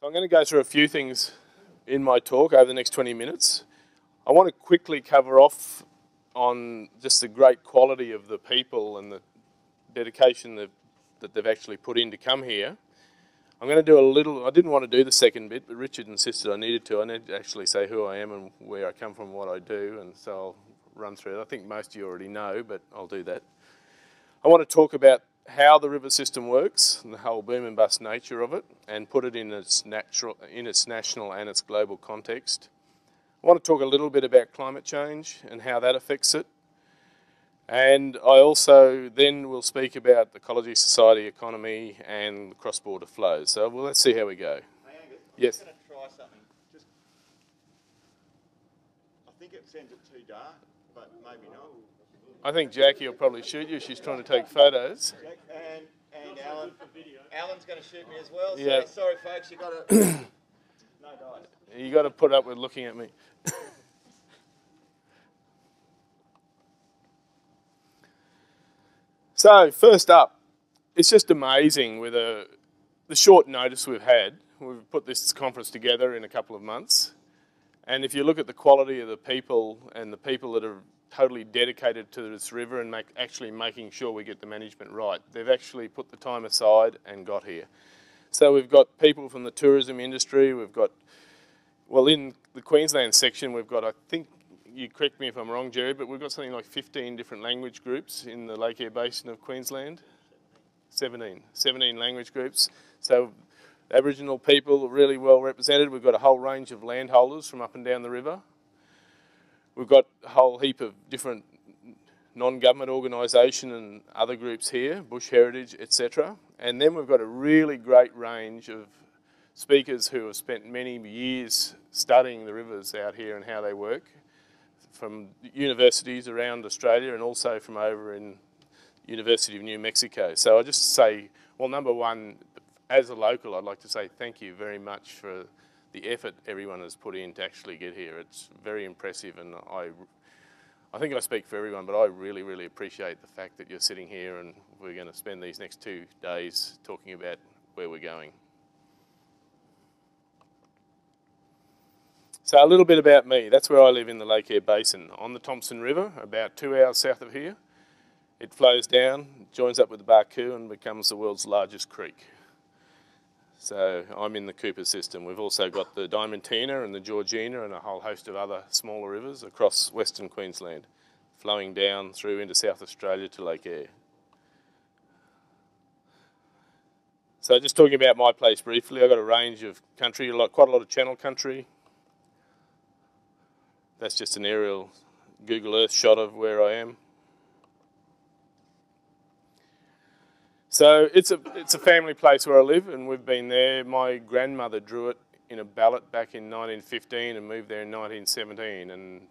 So I'm going to go through a few things in my talk over the next 20 minutes. I want to quickly cover off on just the great quality of the people and the dedication that they've actually put in to come here. I'm going to do a little, I didn't want to do the second bit, but Richard insisted I needed to. I need to actually say who I am and where I come from, what I do, and so I'll run through it. I think most of you already know, but I'll do that. I want to talk about how the river system works and the whole boom and bust nature of it, and put it in its national and its global context. I want to talk a little bit about climate change and how that affects it. And I also then will speak about ecology, society, economy, and cross-border flows. So well, let's see how we go. Hey Angus, yes. I'm just going to try something. I think it sends it too dark, but maybe not. I think Jackie will probably shoot you. She's trying to take photos. And Alan's going to shoot me as well. So yeah. Sorry, folks, you got to. No dice. You got to put up with looking at me. So first up, it's just amazing with the short notice we've had. We've put this conference together in a couple of months, and if you look at the quality of the people and the people that are totally dedicated to this river and actually making sure we get the management right, they've actually put the time aside and got here. So we've got people from the tourism industry. We've got, well, in the Queensland section, we've got, I think, you correct me if I'm wrong, Jerry, but we've got something like 15 different language groups in the Lake Eyre Basin of Queensland. 17 language groups. So Aboriginal people are really well represented. We've got a whole range of landholders from up and down the river. We've got a whole heap of different non-government organisation and other groups here, Bush Heritage, etc. And then we've got a really great range of speakers who have spent many years studying the rivers out here and how they work, from universities around Australia and also from over in University of New Mexico. So I just say, well, number one, as a local, I'd like to say thank you very much for the effort everyone has put in to actually get here. It's very impressive, and I think I speak for everyone, but I really, really appreciate the fact that you're sitting here and we're going to spend these next 2 days talking about where we're going. So a little bit about me. That's where I live, in the Lake Eyre Basin, on the Thompson River, about 2 hours south of here. It flows down, joins up with the Barcoo and becomes the world's largest creek. So I'm in the Cooper system. We've also got the Diamantina and the Georgina and a whole host of other smaller rivers across Western Queensland, flowing down through into South Australia to Lake Eyre. So just talking about my place briefly, I've got a range of country, quite a lot of channel country. That's just an aerial Google Earth shot of where I am. So it's a family place where I live, and we've been there. My grandmother drew it in a ballot back in 1915 and moved there in 1917. And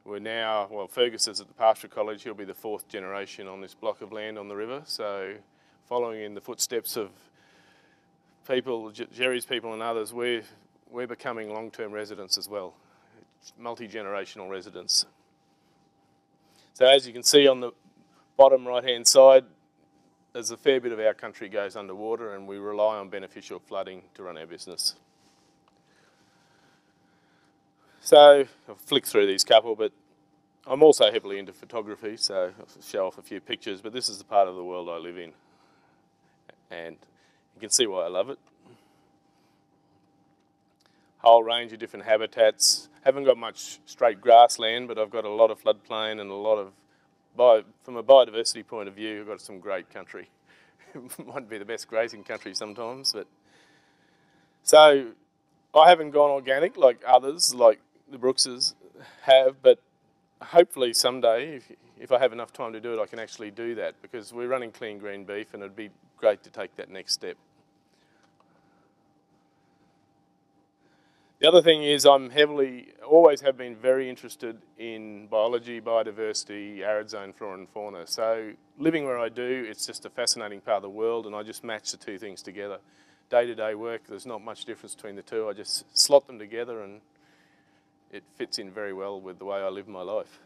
we're now, well, Fergus is at the Pastoral College. He'll be the 4th generation on this block of land on the river. So following in the footsteps of people, Jerry's people and others, we're becoming long-term residents as well. Multi-generational residents. So as you can see on the bottom right-hand side, there's a fair bit of our country goes underwater, and we rely on beneficial flooding to run our business. So I'll flick through these couple, but I'm also heavily into photography, so I'll show off a few pictures, but this is the part of the world I live in, and you can see why I love it. Whole range of different habitats. Haven't got much straight grassland, but I've got a lot of floodplain and a lot of, from a biodiversity point of view, I've got some great country. It might be the best grazing country sometimes, but. So I haven't gone organic like others, like the Brookses have, but hopefully someday, if I have enough time to do it, I can actually do that, because we're running clean green beef and it'd be great to take that next step. The other thing is always have been very interested in biology, biodiversity, arid zone flora and fauna. So living where I do, it's just a fascinating part of the world, and I just match the two things together. Day-to-day work, there's not much difference between the two. I just slot them together and it fits in very well with the way I live my life.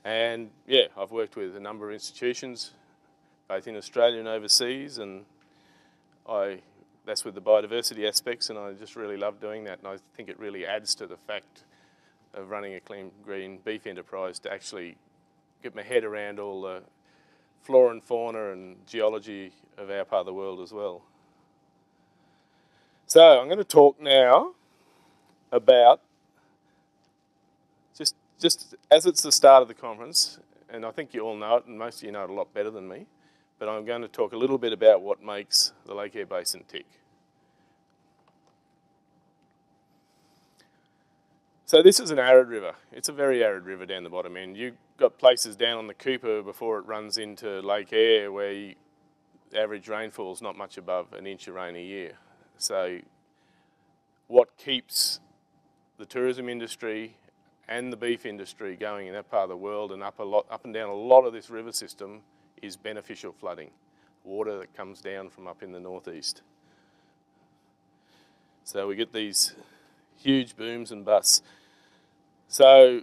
And yeah, I've worked with a number of institutions, both in Australia and overseas, and that's with the biodiversity aspects, and I just really love doing that, and I think it really adds to the fact of running a clean green beef enterprise to actually get my head around all the flora and fauna and geology of our part of the world as well. So I'm going to talk now about, just as it's the start of the conference, and I think you all know it, and most of you know it a lot better than me, but I'm going to talk a little bit about what makes the Lake Eyre Basin tick. So this is an arid river. It's a very arid river down the bottom end. You've got places down on the Cooper before it runs into Lake Eyre where the average rainfall is not much above an inch of rain a year. So what keeps the tourism industry and the beef industry going in that part of the world and up and down a lot of this river system is beneficial flooding, water that comes down from up in the northeast. So we get these huge booms and busts. So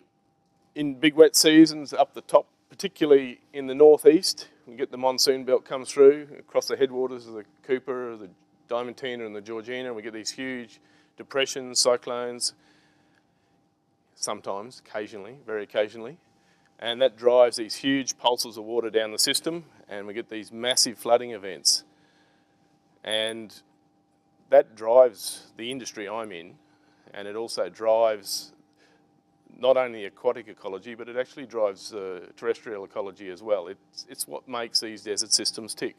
in big wet seasons up the top, particularly in the northeast, we get the monsoon belt come through across the headwaters of the Cooper, the Diamantina and the Georgina, and we get these huge depressions, cyclones, sometimes, occasionally, very occasionally, and that drives these huge pulses of water down the system, and we get these massive flooding events. And that drives the industry I'm in, and it also drives not only aquatic ecology, but it actually drives terrestrial ecology as well. It's what makes these desert systems tick.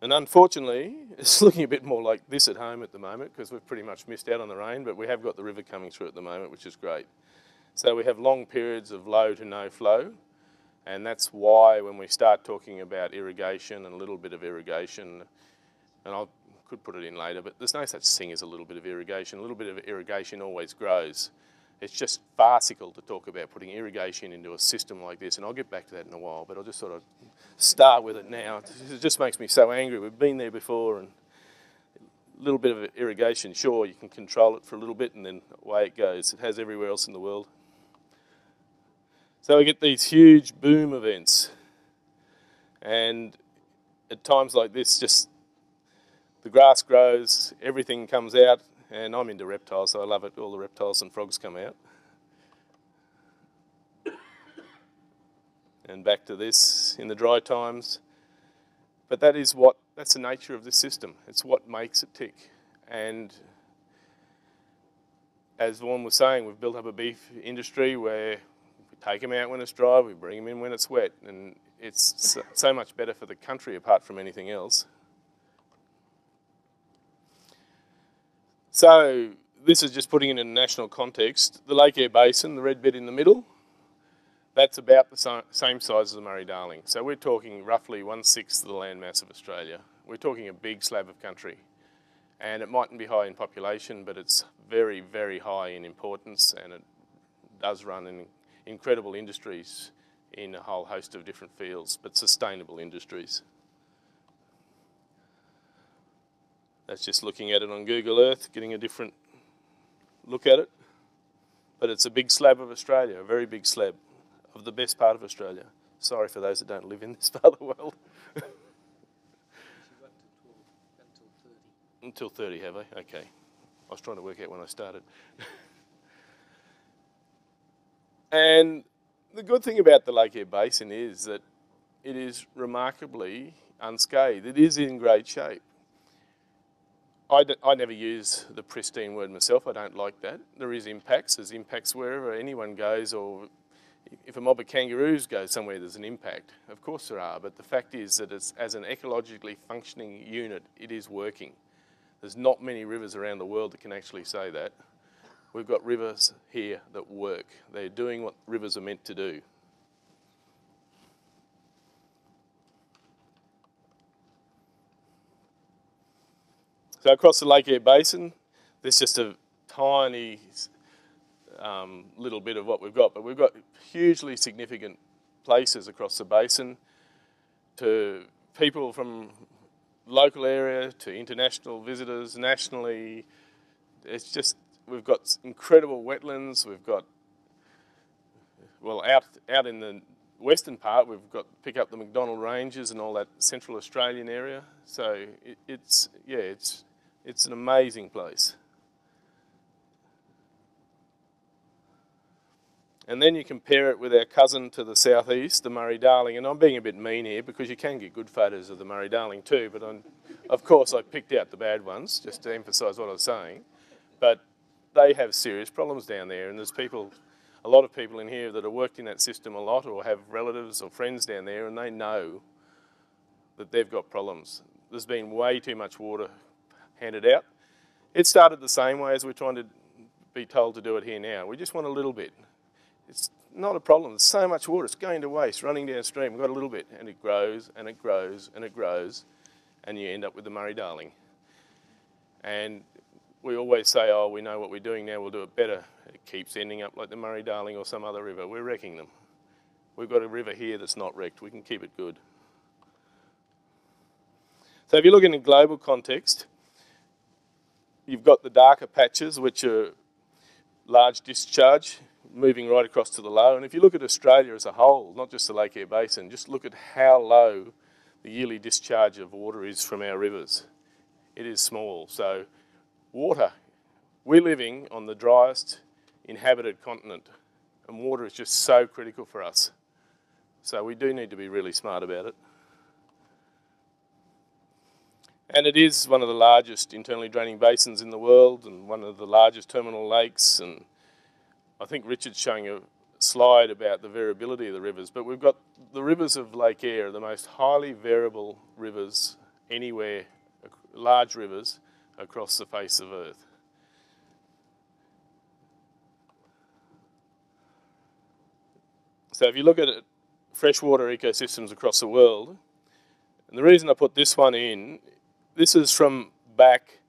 And unfortunately, it's looking a bit more like this at home at the moment because we've pretty much missed out on the rain, but we have got the river coming through at the moment, which is great. So we have long periods of low to no flow, and that's why when we start talking about irrigation and a little bit of irrigation, and I could put it in later, but there's no such thing as a little bit of irrigation. A little bit of irrigation always grows. It's just farcical to talk about putting irrigation into a system like this, and I'll get back to that in a while, but I'll just sort of start with it now. It just makes me so angry. We've been there before, and a little bit of irrigation, sure, you can control it for a little bit, and then away it goes. It has everywhere else in the world. So we get these huge boom events, and at times like this, just the grass grows, everything comes out, and I'm into reptiles, so I love it. All the reptiles and frogs come out. And back to this in the dry times. But that's the nature of this system. It's what makes it tick. And as Vaughan was saying, we've built up a beef industry where we take them out when it's dry, we bring them in when it's wet, and it's so much better for the country apart from anything else. So this is just putting it in a national context. The Lake Eyre Basin, the red bit in the middle, that's about the same size as the Murray-Darling. So we're talking roughly 1/6 of the landmass of Australia. We're talking a big slab of country. And it mightn't be high in population, but it's very, very high in importance, and it does run in incredible industries in a whole host of different fields, but sustainable industries. That's just looking at it on Google Earth, getting a different look at it. But it's a big slab of Australia, a very big slab of the best part of Australia. Sorry for those that don't live in this part of the world. Until 30, have I? Okay. I was trying to work out when I started. And the good thing about the Lake Eyre Basin is that it is remarkably unscathed. It is in great shape. I never use the pristine word myself. I don't like that. There is impacts. There's impacts wherever anyone goes, or if a mob of kangaroos goes somewhere, there's an impact. Of course there are, but the fact is that it's, as an ecologically functioning unit, it is working. There's not many rivers around the world that can actually say that. We've got rivers here that work. They're doing what rivers are meant to do. So across the Lake Eyre Basin, there's just a tiny little bit of what we've got, but we've got hugely significant places across the basin to people from local area to international visitors, nationally. It's just, we've got incredible wetlands. We've got, well, out in the western part, we've got pick up the McDonnell Ranges and all that Central Australian area. So it's an amazing place. And then you compare it with our cousin to the southeast, the Murray-Darling, and I'm being a bit mean here because you can get good photos of the Murray-Darling too, but of course I picked out the bad ones just to emphasise what I was saying. But they have serious problems down there, and there's a lot of people in here that have worked in that system a lot or have relatives or friends down there, and they know that they've got problems. There's been way too much water handed out. It started the same way as we're trying to be told to do it here now. We just want a little bit. It's not a problem. There's so much water. It's going to waste, running downstream. We've got a little bit, and it grows, and it grows, and it grows, and you end up with the Murray-Darling. And we always say, oh, we know what we're doing now, we'll do it better. It keeps ending up like the Murray-Darling or some other river. We're wrecking them. We've got a river here that's not wrecked. We can keep it good. So if you look in a global context, you've got the darker patches, which are large discharge, moving right across to the low. And if you look at Australia as a whole, not just the Lake Eyre Basin, just look at how low the yearly discharge of water is from our rivers. It is small. So water, we're living on the driest inhabited continent, and water is just so critical for us. So we do need to be really smart about it. And it is one of the largest internally draining basins in the world and one of the largest terminal lakes, and I think Richard's showing a slide about the variability of the rivers, but we've got the rivers of Lake Eyre, the most highly variable rivers anywhere, large rivers across the face of Earth. So if you look at it, freshwater ecosystems across the world, and the reason I put this one in, this is from back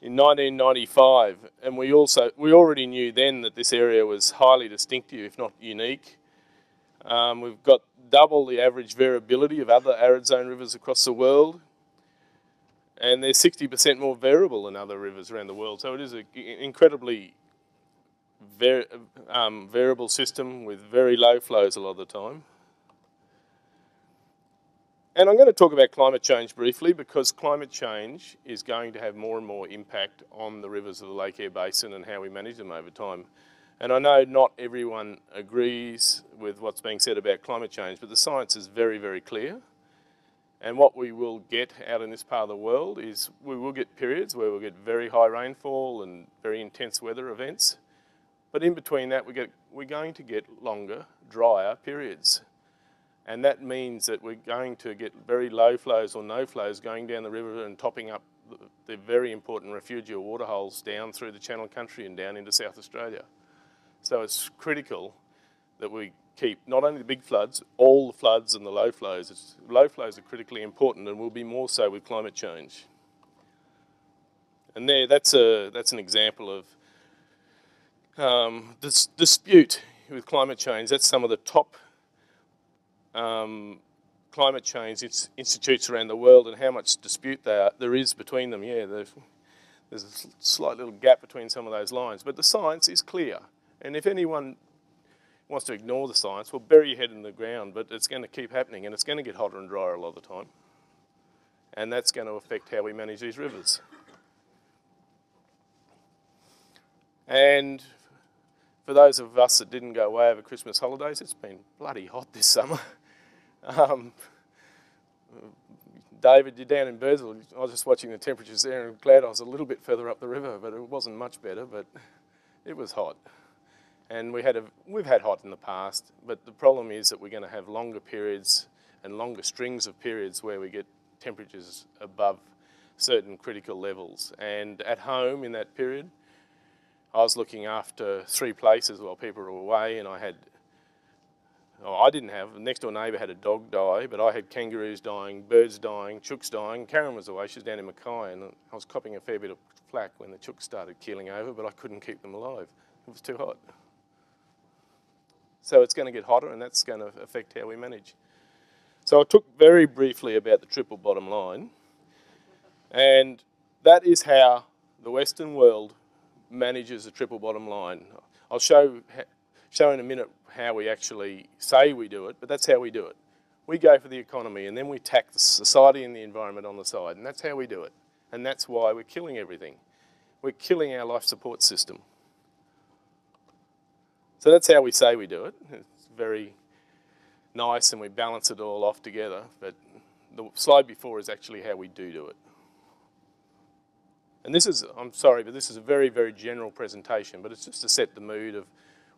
in 1995, and we already knew then that this area was highly distinctive, if not unique. We've got double the average variability of other arid zone rivers across the world, and they're 60% more variable than other rivers around the world. So it is an incredibly variable system with very low flows a lot of the time. And I'm going to talk about climate change briefly, because climate change is going to have more and more impact on the rivers of the Lake Eyre Basin and how we manage them over time. And I know not everyone agrees with what's being said about climate change, but the science is very, very clear. And what we will get out in this part of the world is we will get periods where we'll get very high rainfall and very intense weather events. But in between that, we're going to get longer, drier periods. And that means that we're going to get very low flows or no flows going down the river and topping up the very important refugial waterholes down through the Channel Country and down into South Australia. So it's critical that we keep not only the big floods, all the floods and the low flows. Low flows are critically important and will be more so with climate change. And that's an example of this dispute with climate change. That's some of the top climate change institutes around the world and how much dispute there is between them. Yeah, there's a slight little gap between some of those lines, but the science is clear. And if anyone wants to ignore the science, well, bury your head in the ground, but it's going to keep happening, and it's going to get hotter and drier a lot of the time. And that's going to affect how we manage these rivers. And for those of us that didn't go away over Christmas holidays, it's been bloody hot this summer. David, you're down in Birdsville. I was just watching the temperatures there, and I'm glad I was a little bit further up the river, but it wasn't much better, but it was hot. And we've had hot in the past, but the problem is that we're going to have longer periods and longer strings of periods where we get temperatures above certain critical levels. And at home in that period, I was looking after 3 places while people were away, and the next door neighbour had a dog die, but I had kangaroos dying, birds dying, chooks dying. Karen was away, she was down in Mackay, and I was copping a fair bit of flack when the chooks started keeling over, but I couldn't keep them alive. It was too hot. So it's going to get hotter, and that's going to affect how we manage. So I talked very briefly about the triple bottom line, and that is how the Western world manages a triple bottom line. I'll show show in a minute how we actually say we do it, but that's how we do it. We go for the economy and then we tack the society and the environment on the side, and that's how we do it. And that's why we're killing everything. We're killing our life support system. So that's how we say we do it. It's very nice and we balance it all off together, but the slide before is actually how we do it. And this is, I'm sorry, but this is a very, very general presentation, but it's just to set the mood of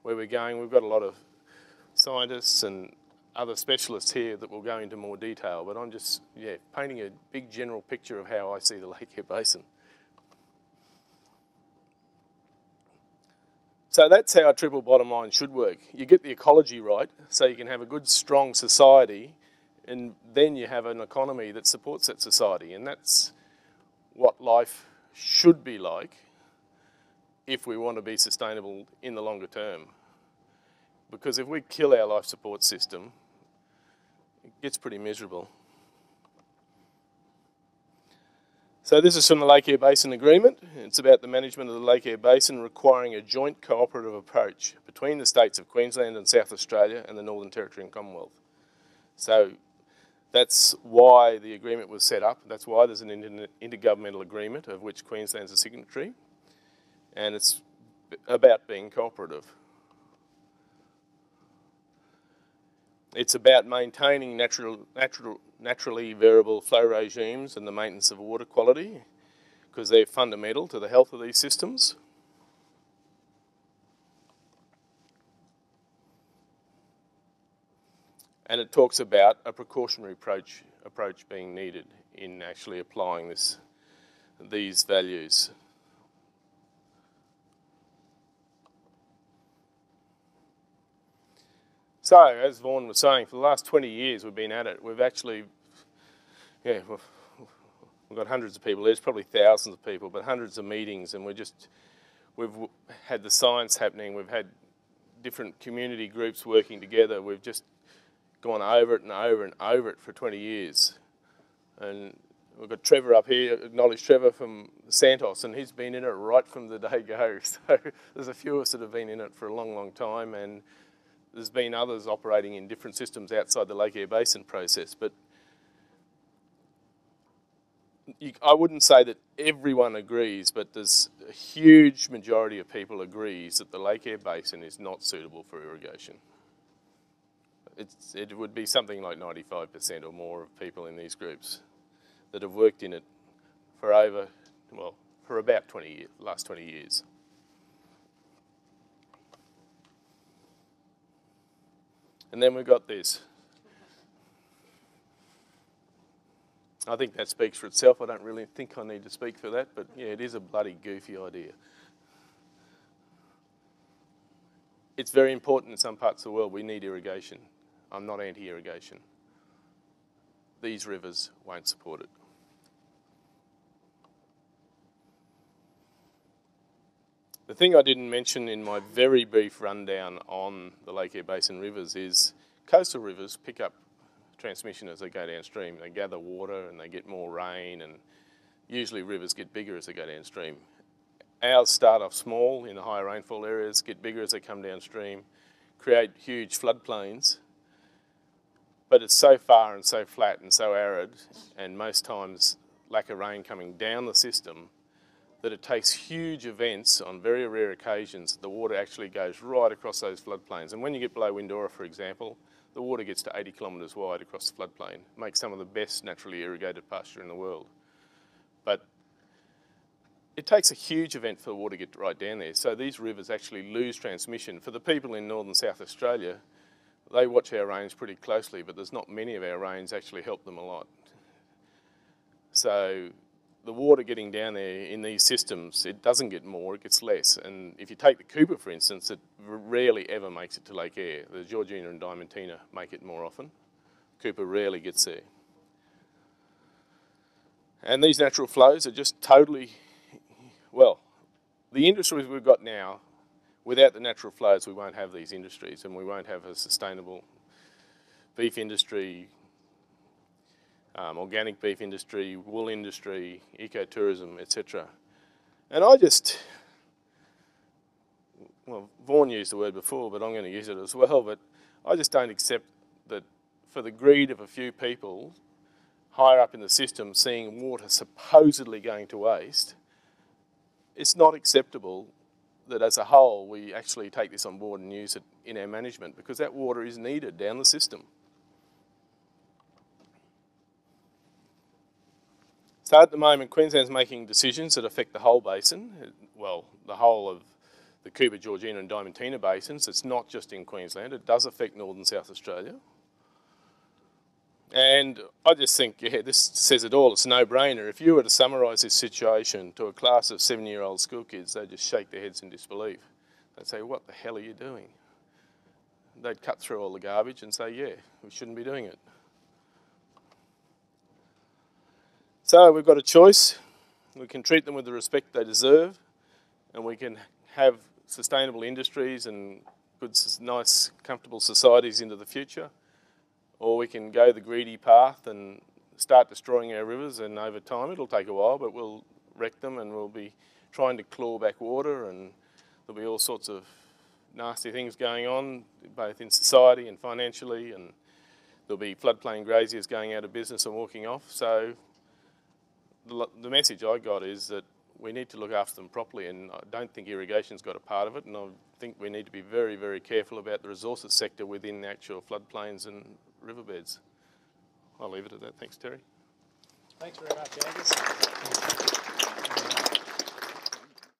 where we're going. We've got a lot of scientists and other specialists here that will go into more detail, but I'm just, painting a big general picture of how I see the Lake Eyre Basin. So that's how a triple bottom line should work. You get the ecology right, so you can have a good, strong society, and then you have an economy that supports that society, and that's what life should be like if we want to be sustainable in the longer term. Because if we kill our life support system, it gets pretty miserable. So this is from the Lake Eyre Basin Agreement. It's about the management of the Lake Eyre Basin requiring a joint cooperative approach between the states of Queensland and South Australia and the Northern Territory and Commonwealth. So that's why the agreement was set up. That's why there's an intergovernmental agreement of which Queensland's a signatory, and it's about being cooperative. It's about maintaining naturally variable flow regimes and the maintenance of water quality, because they're fundamental to the health of these systems. And it talks about a precautionary approach being needed in actually applying these values. So, as Vaughan was saying, for the last 20 years we've been at it. We've actually, we've got hundreds of people. There's probably thousands of people, but hundreds of meetings, and we've had the science happening. We've had different community groups working together. We've just gone over it and over and over it for 20 years. And we've got Trevor up here, acknowledge Trevor from Santos, and he's been in it right from the day go. So there's a few of us that have been in it for a long, long time, and there's been others operating in different systems outside the Lake Eyre Basin process, but I wouldn't say that everyone agrees, but there's a huge majority of people agrees that the Lake Eyre Basin is not suitable for irrigation. It would be something like 95% or more of people in these groups that have worked in it for for about 20 years, last 20 years. And then we've got this. I think that speaks for itself. I don't really think I need to speak for that, but yeah, it is a bloody goofy idea. It's very important in some parts of the world. We need irrigation. I'm not anti-irrigation. These rivers won't support it. The thing I didn't mention in my very brief rundown on the Lake Eyre Basin rivers is coastal rivers pick up transmission as they go downstream. They gather water and they get more rain, and usually rivers get bigger as they go downstream. Ours start off small in the higher rainfall areas, get bigger as they come downstream, create huge floodplains, but it's so far and so flat and so arid, and most times lack of rain coming down the system, that it takes huge events on very rare occasions. The water actually goes right across those floodplains. And when you get below Windora, for example, the water gets to 80 kilometres wide across the floodplain. It makes some of the best naturally irrigated pasture in the world. But it takes a huge event for the water to get right down there. So these rivers actually lose transmission. For the people in North and South Australia, they watch our rains pretty closely, but there's not many of our rains actually help them a lot. So the water getting down there in these systems, it doesn't get more, it gets less. And if you take the Cooper, for instance, it rarely ever makes it to Lake Eyre. The Georgina and Diamantina make it more often. Cooper rarely gets there. And these natural flows are just totally, well, the industries we've got now, without the natural flows, we won't have these industries, and we won't have a sustainable beef industry, organic beef industry, wool industry, ecotourism, etc. And well, Vaughan used the word before, but I'm going to use it as well, but I just don't accept that for the greed of a few people higher up in the system seeing water supposedly going to waste, it's not acceptable that as a whole we actually take this on board and use it in our management, because that water is needed down the system. So at the moment, Queensland's making decisions that affect the whole basin, well, the whole of the Cooper, Georgina and Diamantina basins. It's not just in Queensland, it does affect North and South Australia. And I just think, yeah, this says it all, it's a no-brainer. If you were to summarise this situation to a class of 7-year-old school kids, they'd just shake their heads in disbelief. They'd say, what the hell are you doing? They'd cut through all the garbage and say, yeah, we shouldn't be doing it. So we've got a choice. We can treat them with the respect they deserve, and we can have sustainable industries and good, nice, comfortable societies into the future. Or we can go the greedy path and start destroying our rivers, and over time, it'll take a while, but we'll wreck them and we'll be trying to claw back water, and there'll be all sorts of nasty things going on, both in society and financially, and there'll be floodplain graziers going out of business and walking off. So the message I got is that we need to look after them properly, and I don't think irrigation's got a part of it, and I think we need to be very, very careful about the resources sector within the actual floodplains and riverbeds. I'll leave it at that. Thanks, Terry. Thanks very much, Angus.